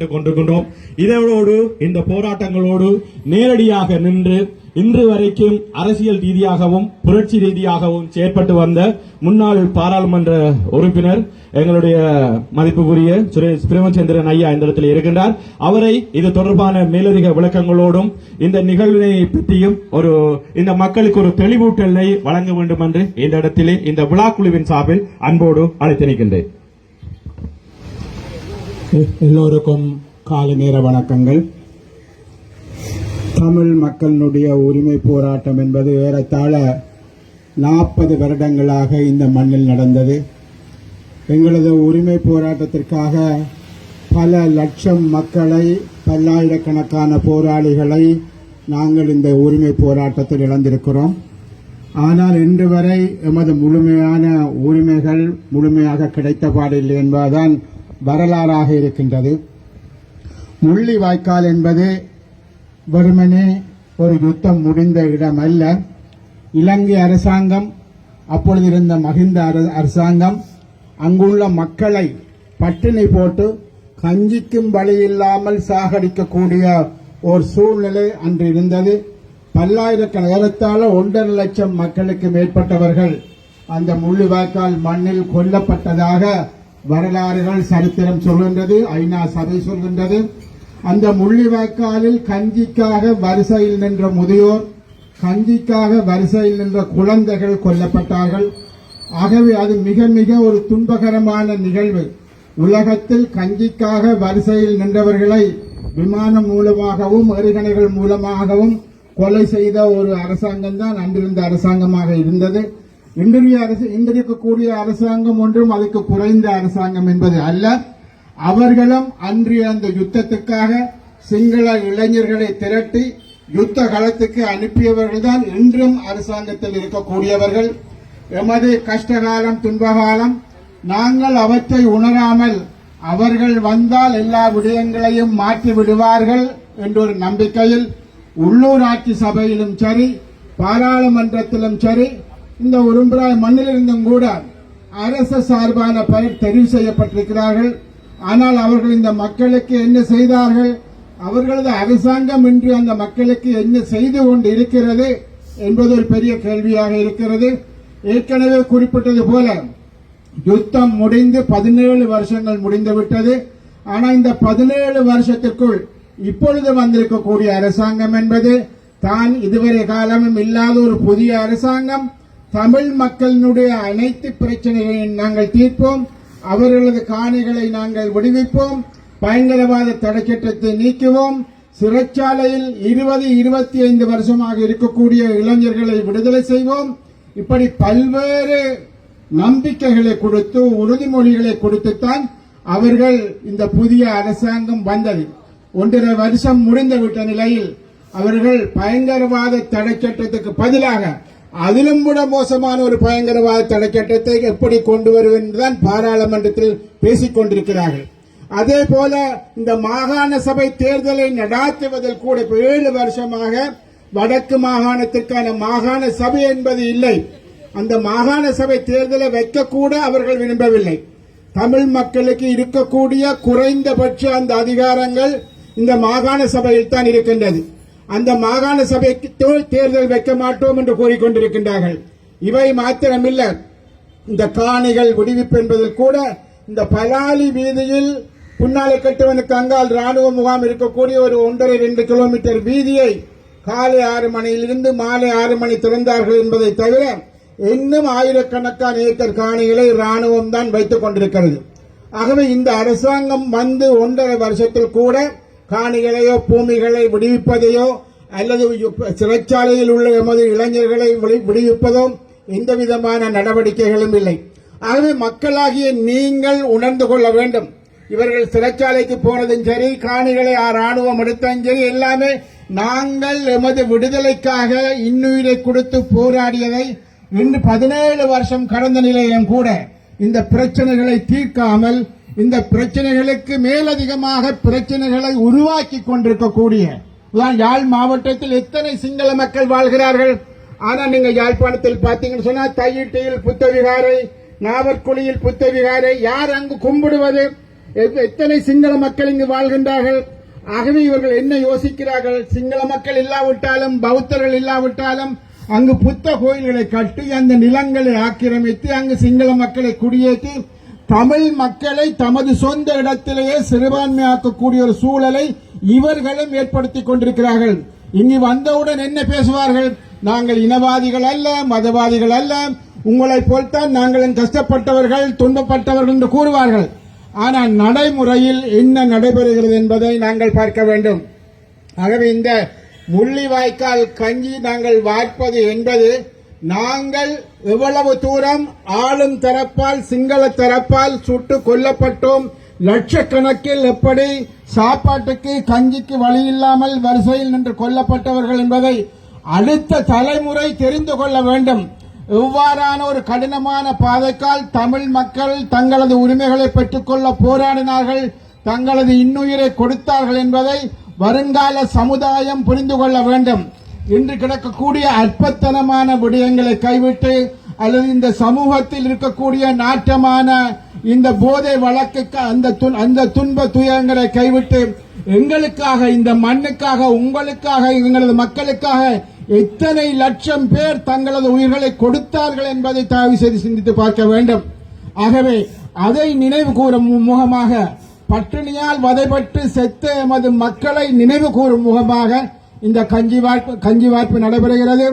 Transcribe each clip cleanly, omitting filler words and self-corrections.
கொண்டிருக்கின்றோம். இதோடு இந்த போராட்டங்களோடு நேரடியாக நின்று இன்று வரைக்கும் அரசியல் ரீதியாகவும் புரட்சி ரீதியாகவும் செயற்பட்டு வந்த முன்னாள் பாராளுமன்ற உறுப்பினர் எங்களுடைய மதிப்புக்குரிய சுரேஷ் பிரேமச்சந்திரன் ஐயா இந்த இடத்தில் இருக்கின்றார். அவரை இது தொடர்பான மேலதிக விளக்கங்களோடும் இந்த நிகழ்வினை பற்றியும் இந்த மக்களுக்கு ஒரு தெளிவூட்டலை வழங்க வேண்டும் என்று இந்த இடத்திலே இந்த விழா குழுவின் சார்பில் அன்போடு அழைத்திருக்கின்றேன். எல்லோருக்கும் காலை நேர வணக்கங்கள். தமிழ் மக்களுடைய உரிமை போராட்டம் என்பது ஏறத்தாழ 40 வருடங்களாக இந்த மண்ணில் நடந்தது. எங்களது உரிமை போராட்டத்திற்காக பல லட்சம் மக்களை, பல்லாயிரக்கணக்கான போராளிகளை நாங்கள் இந்த உரிமை போராட்டத்தில் இழந்திருக்கிறோம். ஆனால் இன்று வரை எமது முழுமையான உரிமைகள் முழுமையாக கிடைத்த பாடில்லை என்பதுதான் வரலாறாக இருக்கின்றது. முள்ளிவாய்க்கால் என்பது வெறுமனே ஒரு யுத்தம் முடிந்த இடம் அல்ல. இலங்கை அரசாங்கம், அப்பொழுது இருந்த மஹிந்த அரசாங்கம் அங்குள்ள மக்களை பட்டினி போட்டு கஞ்சிக்கும் வழியில்லாமல் சாகடிக்கக்கூடிய ஒரு சூழ்நிலை அன்று இருந்தது. பல்லாயிரக்கணக்கான 1.5 லட்சம் மக்களுக்கு மேற்பட்டவர்கள் அந்த முள்ளிவாய்க்கால் மண்ணில் கொல்லப்பட்டதாக வரலாறுகள் சரித்திரம் சொல்கின்றது, ஐநா சபை சொல்கின்றது. அந்த முள்ளிவாய்க்காலில் கஞ்சிக்காக வரிசையில் நின்ற முதியோர், கஞ்சிக்காக வரிசையில் நின்ற குழந்தைகள் கொல்லப்பட்டார்கள். ஆகவே அது மிக மிக ஒரு துன்பகரமான நிகழ்வு. உலகத்தில் கஞ்சிக்காக வரிசையில் நின்றவர்களை விமானம் மூலமாகவும் எறிகணைகள் மூலமாகவும் கொலை செய்த ஒரு அரசாங்கம் தான் அன்றிருந்த அரசாங்கமாக இருந்தது. இன்றிருக்கக்கூடிய அரசாங்கம் ஒன்றும் அதுக்கு குறைந்த அரசாங்கம் என்பது அல்ல. அவர்களும் அன்றைய அந்த யுத்தத்துக்காக சிங்கள இளைஞர்களை திரட்டி யுத்த களத்துக்கு அனுப்பியவர்கள் தான் இன்றும் அரசாங்கத்தில் இருக்கக்கூடியவர்கள். எமது கஷ்டகாலம், துன்பகாலம் நாங்கள் அவற்றை உணராமல் அவர்கள் வந்தால் எல்லா விடயங்களையும் மாற்றி விடுவார்கள் என்ற ஒரு நம்பிக்கையில் உள்ளூராட்சி சபையிலும் சரி, பாராளுமன்றத்திலும் சரி, இந்த உரும்பிராய் மண்ணிலிருந்தும் கூட அரசு சார்பான பெயர் தெரிவு செய்யப்பட்டிருக்கிறார்கள். ஆனால் அவர்கள் இந்த மக்களுக்கு என்ன செய்தார்கள்? அவர்களது அரசாங்கம் இன்று அந்த மக்களுக்கு என்ன செய்து கொண்டு இருக்கிறது என்பது ஒரு பெரிய கேள்வியாக இருக்கிறது. ஏற்கனவே குறிப்பிட்டது போல யுத்தம் முடிந்து 17 வருஷங்கள் முடிந்துவிட்டது. ஆனால் இந்த 17 வருஷத்திற்குள் இப்பொழுது வந்திருக்கக்கூடிய அரசாங்கம் என்பது தான் இதுவரை காலமும் இல்லாத ஒரு புதிய அரசாங்கம். தமிழ் மக்களினுடைய அனைத்து பிரச்சனைகளையும் நாங்கள் தீர்ப்போம், அவர்களது காணிகளை நாங்கள் விடுவிப்போம், பயங்கரவாத தடைச்சட்டத்தை நீக்குவோம், சிறைச்சாலையில் 20-25 வருஷமாக இருக்கக்கூடிய இளைஞர்களை விடுதலை செய்வோம். இப்படி பல்வேறு நம்பிக்கைகளை கொடுத்து, உறுதிமொழிகளை கொடுத்துத்தான் அவர்கள் இந்த புதிய அரசாங்கம் வந்தது. 1.5 வருஷம் முடிந்துவிட்ட நிலையில் அவர்கள் பயங்கரவாத தடைச்சட்டத்துக்கு பதிலாக அதிலும் கூட மோசமான ஒரு பயங்கரவாத தடைச்சட்டத்தை எப்படி கொண்டு வருவதுதான் பாராளுமன்றத்தில் பேசிக் கொண்டிருக்கிறார்கள். அதே போல இந்த மாகாண சபை தேர்தலை நடாத்துவதில் கூட 7 வருஷமாக வடக்கு மாகாணத்திற்கான மாகாண சபை என்பது இல்லை. அந்த மாகாண சபை தேர்தலை வைக்கக்கூட அவர்கள் விரும்பவில்லை. தமிழ் மக்களுக்கு இருக்கக்கூடிய குறைந்தபட்ச அந்த அதிகாரங்கள் இந்த மாகாண சபையில் தான் இருக்கின்றது. அந்த மாகாண சபைக்கு தேர்தல் வைக்க மாட்டோம் என்று கூறிக்கொண்டிருக்கின்றார்கள். இவை மாத்திரமில்ல, இந்த காணிகள் விடுவிப்பு என்பதில் கூட இந்த பலாலி வீதியில் புன்னாலை கட்டுவனுக்கு அங்கால் ராணுவ முகாம் இருக்கக்கூடிய ஒரு 1.5-2 கிலோமீட்டர் வீதியை காலை 6 மணியிலிருந்து மாலை 6 மணி திறந்தார்கள் என்பதை தவிர இன்னும் ஆயிரக்கணக்கான ஏக்கர் காணிகளை ராணுவம் தான் வைத்துக் கொண்டிருக்கிறது. ஆகவே இந்த அரசாங்கம் வந்து 1.5 வருஷத்தில் கூட காணிகளையோ பூமிகளை விடுவிப்பதையோ அல்லது சிறைச்சாலையில் உள்ள எமது இளைஞர்களை விடுவிப்பதோ எந்த விதமான நடவடிக்கைகளும் இல்லை. ஆகவே மக்களாகிய நீங்கள் உணர்ந்து கொள்ள வேண்டும். இவர்கள் சிறைச்சாலைக்கு போனதும் சரி, காணிகளை ராணுவம் எடுத்ததும் சரி, எல்லாமே நாங்கள் எமது விடுதலைக்காக இன்னுயிரை கொடுத்து போராடியதை இன்று 17 வருஷம் கடந்த நிலையிலும் கூட இந்த பிரச்சனைகளை தீர்க்காமல் இந்த பிரச்சனைகளுக்கு மேலதிகமாக பிரச்சனைகளை உருவாக்கி கொண்டிருக்கக்கூடிய யாழ் மாவட்டத்தில் எத்தனை சிங்கள மக்கள் வாழ்கிறார்கள். ஆனா நீங்க யாழ்ப்பாணத்தில் பாத்தீங்கன்னு சொன்னா தையிட்டியில் புத்தவிகாரை, நாவற்குழியில் புத்தவிகாரை, யார் அங்கு கும்பிடுவது? எத்தனை சிங்கள மக்கள் இங்கு வாழ்கின்றார்கள். ஆகவே இவர்கள் என்ன யோசிக்கிறார்கள்? சிங்கள மக்கள் இல்லாவிட்டாலும் பௌத்தர்கள் இல்லாவிட்டாலும் அங்கு புத்த கோயில்களை கட்டி அந்த நிலங்களை ஆக்கிரமித்து அங்கு சிங்கள மக்களை குடியேற்றி தமிழ் மக்களை தமது சொந்த இடத்திலேயே சிறுபான்மையாக்கக்கூடிய ஒரு சூழலை இவர்களும் ஏற்படுத்திக் கொண்டிருக்கிறார்கள். இங்கு வந்தவுடன் என்ன பேசுவார்கள்? நாங்கள் இனவாதிகள் அல்ல, மதவாதிகள் அல்ல, உங்களை போல்தான் நாங்களும் கஷ்டப்பட்டவர்கள், துன்பப்பட்டவர்கள் என்று கூறுவார்கள். ஆனால் நடைமுறையில் என்ன நடைபெறுகிறது என்பதை நாங்கள் பார்க்க வேண்டும். ஆகவே இந்த முள்ளிவாய்க்கால் கஞ்சி நாங்கள் வார்ப்பது என்பது நாங்கள் எவ்வளவு தூரம் ஆளும் தரப்பால் சிங்கள தரப்பால் சுட்டு கொல்லப்பட்டோம், லட்சக்கணக்கில் எப்படி சாப்பாட்டுக்கு கஞ்சிக்கு வழி இல்லாமல் வரிசையில் நின்று கொல்லப்பட்டவர்கள் என்பதை அடுத்த தலைமுறை தெரிந்து கொள்ள வேண்டும். எவ்வாறான ஒரு கடினமான பாதைக்கால் தமிழ் மக்கள் தங்களது உரிமைகளை பெற்றுக்கொள்ள போராடினார்கள், தங்களது இன்னுயிரை கொடுத்தார்கள் என்பதை வருங்கால சமுதாயம் புரிந்து கொள்ள வேண்டும். இன்று கிடக்கக்கூடிய அற்பத்தனமான விடயங்களை கைவிட்டு அல்லது இந்த சமூகத்தில் இருக்கக்கூடிய நாட்டமான இந்த போதை வழக்குக்கு அந்த துன்ப துயரங்களை கைவிட்டு எங்களுக்காக, இந்த மண்ணுக்காக, உங்களுக்காக, எங்களது மக்களுக்காக எத்தனை லட்சம் பேர் தங்களது உயிர்களை கொடுத்தார்கள் என்பதை தயவு செய்து சிந்தித்து பார்க்க வேண்டும். ஆகவே அதை நினைவு கூறும் முகமாக, பட்டினியால் வதைப்பட்டு செத்த எமது மக்களை நினைவு கூறும் முகமாக இந்த கஞ்சி வார்ப்பு நடைபெறுகிறது.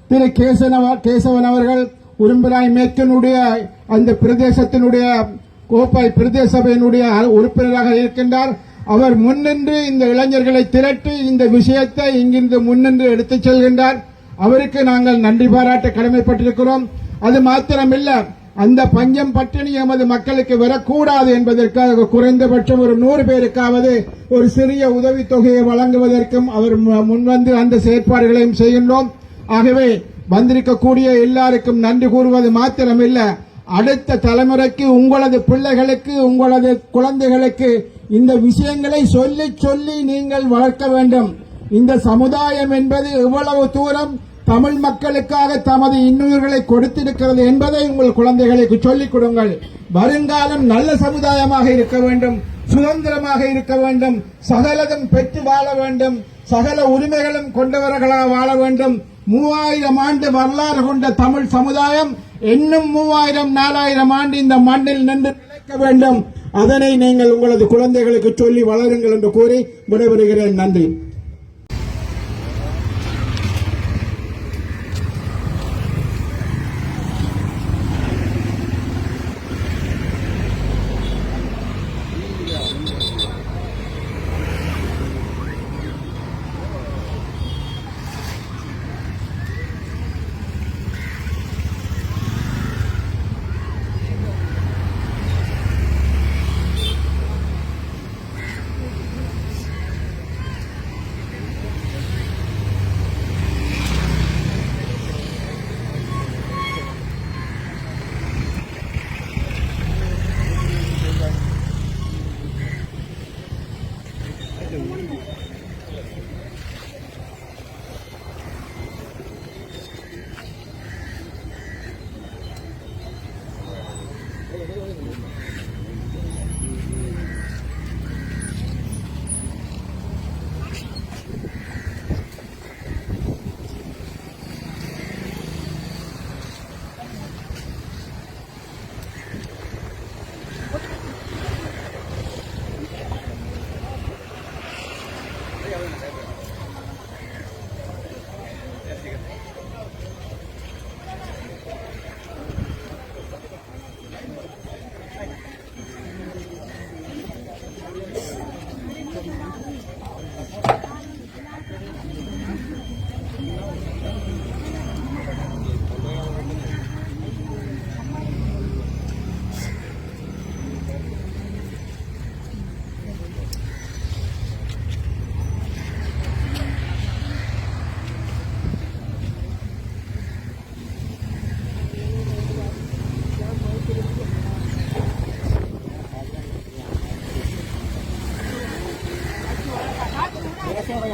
திரு கேசவன் அவர்கள் உரும்பிராய் மேற்கனுடைய அந்த பிரதேசத்தினுடைய கோப்பை பிரதேச சபையினுடைய உறுப்பினராக இருக்கின்றார். அவர் முன்னின்று இந்த இளைஞர்களை திரட்டி இந்த விஷயத்தை இங்கிருந்து முன்னின்று எடுத்துச் செல்கின்றார். அவருக்கு நாங்கள் நன்றி பாராட்ட கடமைப்பட்டிருக்கிறோம். அது மாத்திரமில்ல, அந்த பஞ்சம் பட்டினி எமது மக்களுக்கு வரக்கூடாது என்பதற்காக குறைந்தபட்சம் ஒரு 100 பேருக்காவது ஒரு சிறிய உதவித்தொகையை வழங்குவதற்கும் அவர் முன்வந்து அந்த செயற்பாடுகளையும் செய்கின்றோம். ஆகவே வந்திருக்கக்கூடிய எல்லாருக்கும் நன்றி கூறுவது மாத்திரமில்ல, அடுத்த தலைமுறைக்கு, உங்களது பிள்ளைகளுக்கு, உங்களது குழந்தைகளுக்கு இந்த விஷயங்களை சொல்லி சொல்லி நீங்கள் வளர்க்க வேண்டும். இந்த சமுதாயம் என்பது எவ்வளவு தூரம் தமிழ் மக்களுக்காக தமது இன்னுயிர்களை கொடுத்திருக்கிறது என்பதை உங்கள் குழந்தைகளுக்கு சொல்லிக் கொடுங்கள். வருங்காலம் நல்ல சமுதாயமாக இருக்க வேண்டும், சுதந்திரமாக இருக்க வேண்டும், சகலதும் பெற்று வாழ வேண்டும், சகல உரிமைகளும் கொண்டவர்களாக வாழ வேண்டும். 3000 ஆண்டு வரலாறு கொண்ட தமிழ் சமுதாயம் இன்னும் 3000 4000 ஆண்டு இந்த மண்ணில் நின்று நிலைக்க வேண்டும். அதனை நீங்கள் உங்களது குழந்தைகளுக்கு சொல்லி வளருங்கள் என்று கூறி விடைபெறுகிறேன். நன்றி. Thank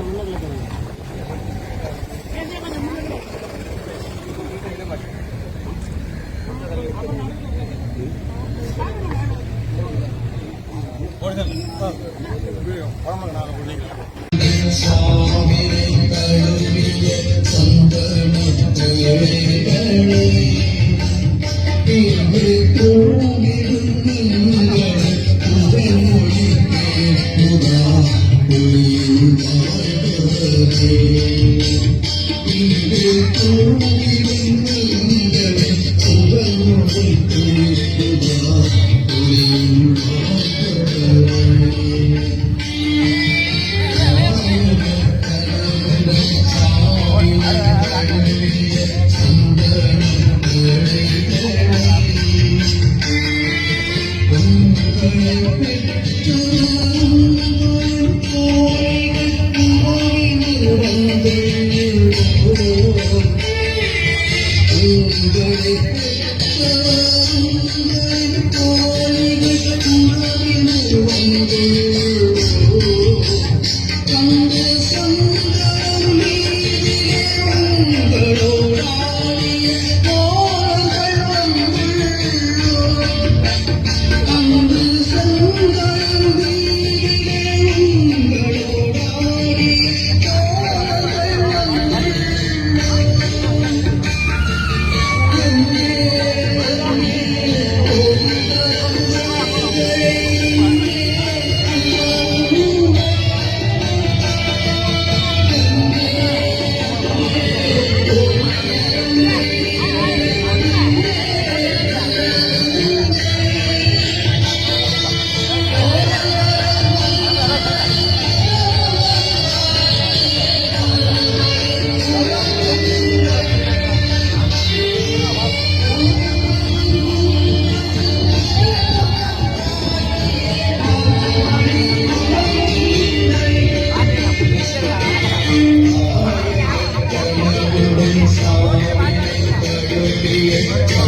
you.